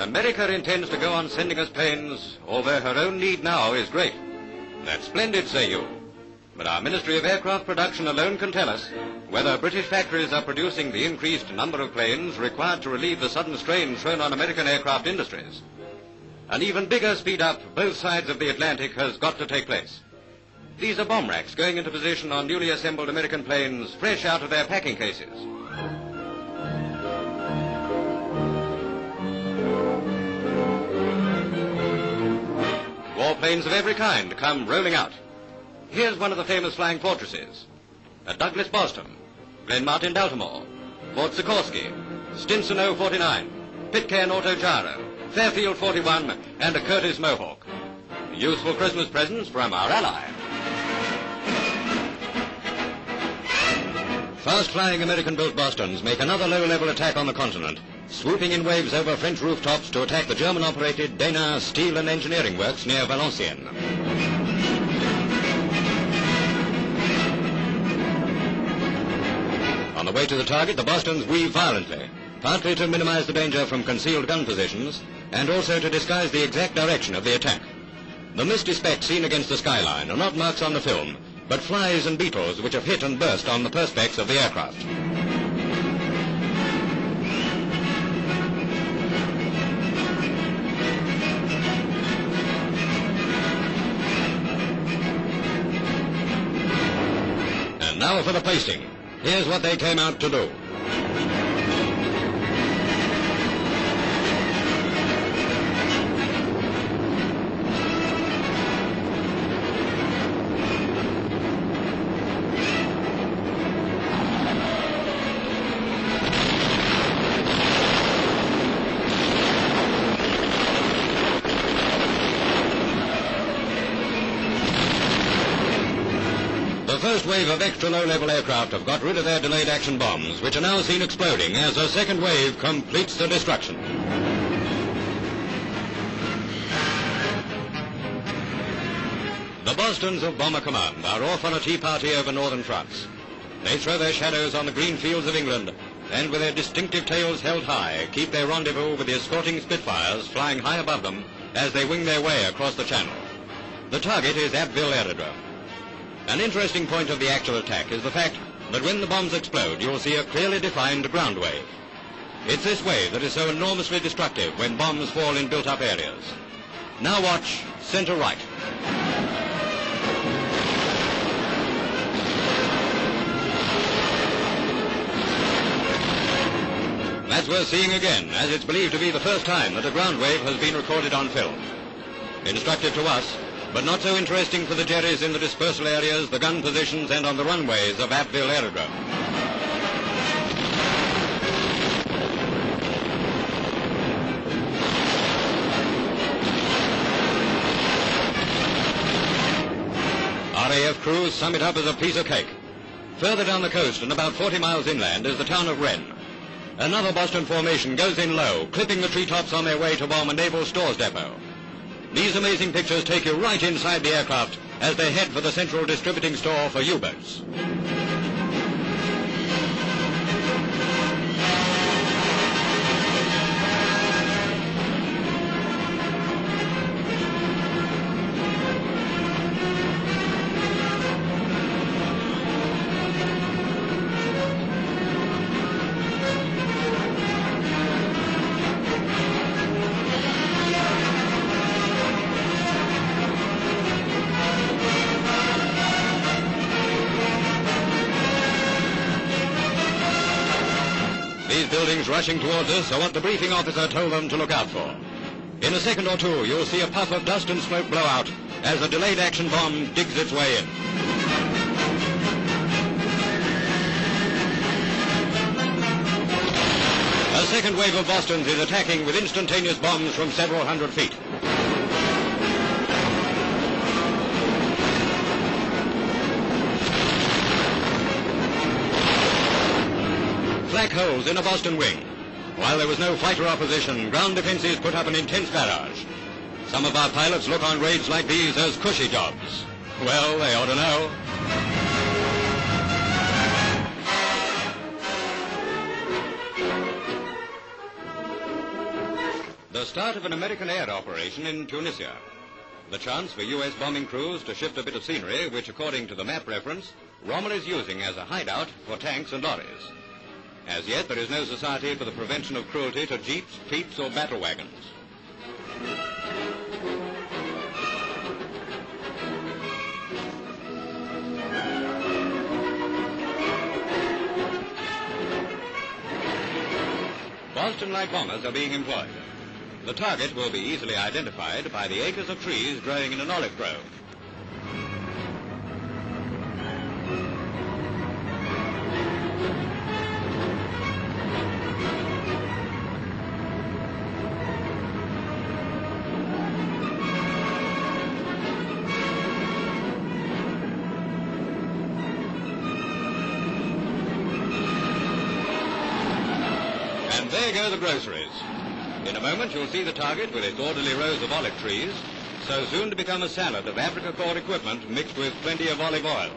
America intends to go on sending us planes, although her own need now is great. That's splendid, say you. But our Ministry of Aircraft Production alone can tell us whether British factories are producing the increased number of planes required to relieve the sudden strain thrown on American aircraft industries. An even bigger speed-up both sides of the Atlantic has got to take place. These are bomb racks going into position on newly assembled American planes fresh out of their packing cases. Warplanes of every kind come rolling out. Here's one of the famous flying fortresses. At Douglas Boston, Glenmartin Baltimore, Fort Sikorsky, Stinson 049, Pitcairn Auto Gyro, Fairfield 41, and a Curtiss Mohawk. Useful Christmas presents from our ally. Fast-flying American-built Bostons make another low-level attack on the continent, swooping in waves over French rooftops to attack the German-operated Dana Steel and Engineering Works near Valenciennes. On the way to the target, the Bostons weave violently, partly to minimize the danger from concealed gun positions, and also to disguise the exact direction of the attack. The misty specks seen against the skyline are not marks on the film, but flies and beetles which have hit and burst on the perspex of the aircraft. And now for the placing. Here's what they came out to do. The first wave of extra low-level aircraft have got rid of their delayed action bombs, which are now seen exploding as a second wave completes the destruction. The Bostons of Bomber Command are off on a tea party over northern France. They throw their shadows on the green fields of England, and with their distinctive tails held high, keep their rendezvous with the escorting Spitfires flying high above them as they wing their way across the channel. The target is Abbeville Aerodrome. An interesting point of the actual attack is the fact that when the bombs explode, you'll see a clearly defined ground wave. It's this wave that is so enormously destructive when bombs fall in built-up areas. Now watch center right. That's worth seeing again, as it's believed to be the first time that a ground wave has been recorded on film. Instructive to us, but not so interesting for the Jerrys in the dispersal areas, the gun positions, and on the runways of Abbeville Aerodrome. RAF crews sum it up as a piece of cake. Further down the coast and about 40 miles inland is the town of Rennes. Another Boston formation goes in low, clipping the treetops on their way to bomb a naval stores depot. These amazing pictures take you right inside the aircraft as they head for the central distributing store for U-boats. These buildings rushing towards us are what the briefing officer told them to look out for. In a second or two, you'll see a puff of dust and smoke blow out as a delayed action bomb digs its way in. A second wave of Bostons is attacking with instantaneous bombs from several hundred feet. Black holes in a Boston wing. While there was no fighter opposition, ground defenses put up an intense barrage. Some of our pilots look on raids like these as cushy jobs. Well, they ought to know. the start of an American air operation in Tunisia. The chance for U.S. bombing crews to shift a bit of scenery, which, according to the map reference, Rommel is using as a hideout for tanks and lorries. As yet, there is no society for the prevention of cruelty to jeeps, feats, or battle wagons. Boston Light bombers are being employed. The target will be easily identified by the acres of trees growing in an olive grove. And there go the groceries. In a moment, you'll see the target with its orderly rows of olive trees, so soon to become a salad of Africa Corps equipment mixed with plenty of olive oil.